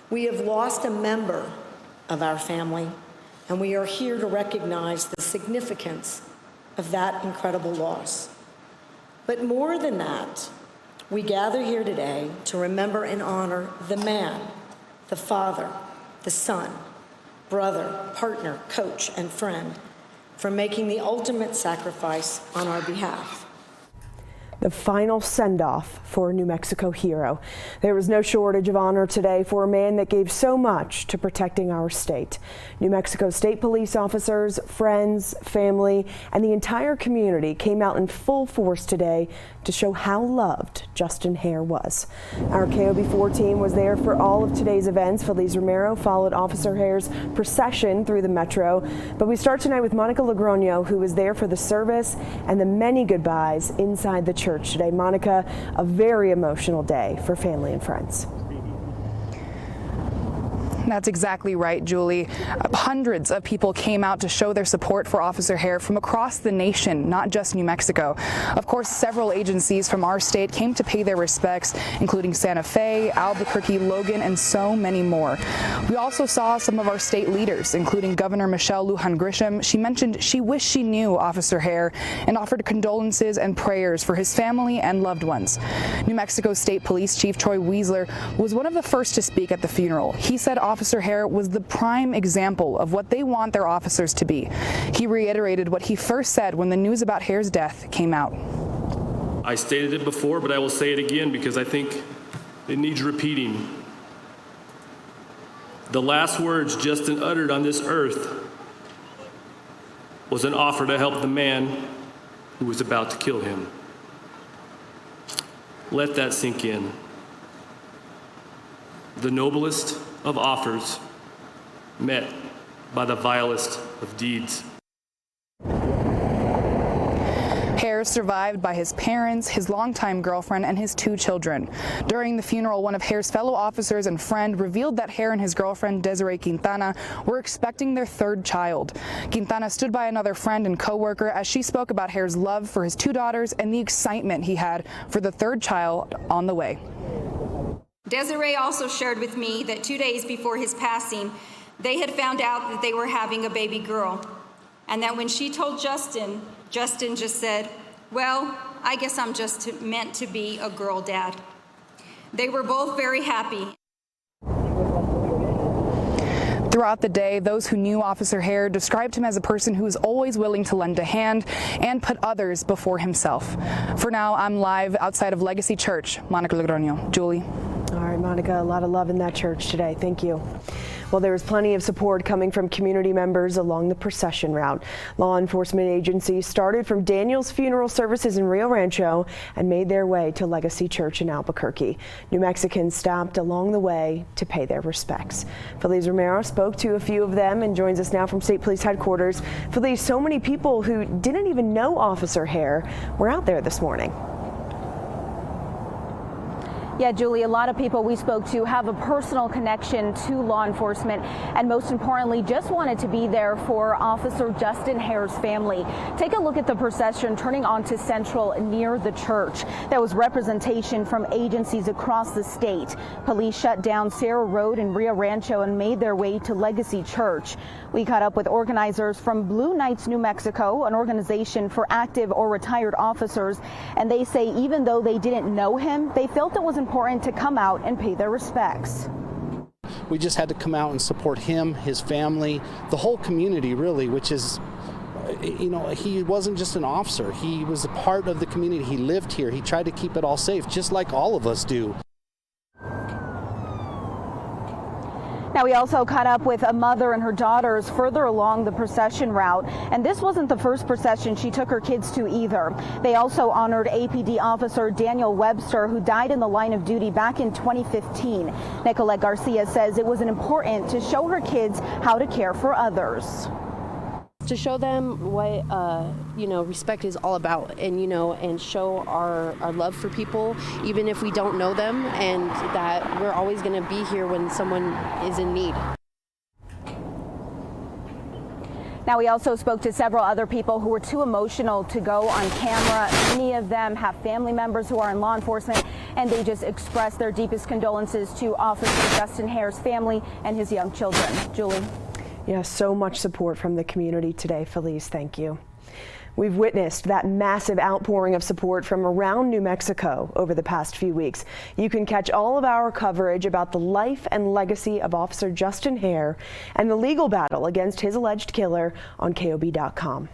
We have lost a member of our family, and we are here to recognize the significance of that incredible loss. But more than that, we gather here today to remember and honor the man, the father, the son, brother, partner, coach, and friend for making the ultimate sacrifice on our behalf. The final send-off for a New Mexico hero. There was no shortage of honor today for a man that gave so much to protecting our state. New Mexico State Police officers, friends, family, and the entire community came out in full force today to show how loved Justin Hare was. Our KOB4 team was there for all of today's events. Feliz Romero followed Officer Hare's procession through the metro. But we start tonight with Monica Logroño, who was there for the service and the many goodbyes inside the church today. Monica, a very emotional day for family and friends. That's exactly right, Julie. Hundreds of people came out to show their support for Officer Hare from across the nation, not just New Mexico. Of course, several agencies from our state came to pay their respects, including Santa Fe, Albuquerque, Logan, and so many more. We also saw some of our state leaders, including Governor Michelle Lujan Grisham. She mentioned she wished she knew Officer Hare and offered condolences and prayers for his family and loved ones. New Mexico State Police Chief Troy Weisler was one of the first to speak at the funeral. He said Officer Hare was the prime example of what they want their officers to be. He reiterated what he first said when the news about Hare's death came out. I stated it before, but I will say it again because I think it needs repeating. The last words Justin uttered on this earth was an offer to help the man who was about to kill him. Let that sink in. The noblest of offers met by the vilest of deeds. Hare survived by his parents, his longtime girlfriend, and his 2 children. During the funeral, one of Hare's fellow officers and friend revealed that Hare and his girlfriend, Desiree Quintana, were expecting their 3rd child. Quintana stood by another friend and co-worker as she spoke about Hare's love for his 2 daughters and the excitement he had for the 3rd child on the way. Desiree also shared with me that 2 days before his passing, they had found out that they were having a baby girl, and that when she told Justin, Justin just said, "Well, I guess I'm just meant to be a girl dad." They were both very happy. Throughout the day, those who knew Officer Hare described him as a person who is always willing to lend a hand and put others before himself. For now, I'm live outside of Legacy Church. Monica Logroño. Julie. All right, Monica, a lot of love in that church today. Thank you. Well, there was plenty of support coming from community members along the procession route. Law enforcement agencies started from Daniel's funeral services in Rio Rancho and made their way to Legacy Church in Albuquerque. New Mexicans stopped along the way to pay their respects. Feliz Romero spoke to a few of them and joins us now from State Police Headquarters. Feliz, so many people who didn't even know Officer Hare were out there this morning. Yeah, Julie, a lot of people we spoke to have a personal connection to law enforcement and most importantly just wanted to be there for Officer Justin Hare's family. Take a look at the procession turning onto Central near the church. There was representation from agencies across the state. Police shut down Sarah Road in Rio Rancho and made their way to Legacy Church. We caught up with organizers from Blue Knights New Mexico, an organization for active or retired officers, and they say even though they didn't know him, they felt it was important to come out and pay their respects. We just had to come out and support him, his family, the whole community really, which is, you know, he wasn't just an officer. He was a part of the community. He lived here. He tried to keep it all safe, just like all of us do. Now, we also caught up with a mother and her daughters further along the procession route, and this wasn't the first procession she took her kids to either. They also honored APD officer Daniel Webster, who died in the line of duty back in 2015. Nicolette Garcia says it was important to show her kids how to care for others. To show them what respect is all about, and show our love for people, even if we don't know them, and that we're always going to be here when someone is in need. Now, we also spoke to several other people who were too emotional to go on camera. Many of them have family members who are in law enforcement, and they just expressed their deepest condolences to Officer Justin Hare's family and his young children. Julie. Yeah, so much support from the community today, Felice. Thank you. We've witnessed that massive outpouring of support from around New Mexico over the past few weeks. You can catch all of our coverage about the life and legacy of Officer Justin Hare and the legal battle against his alleged killer on KOB.com.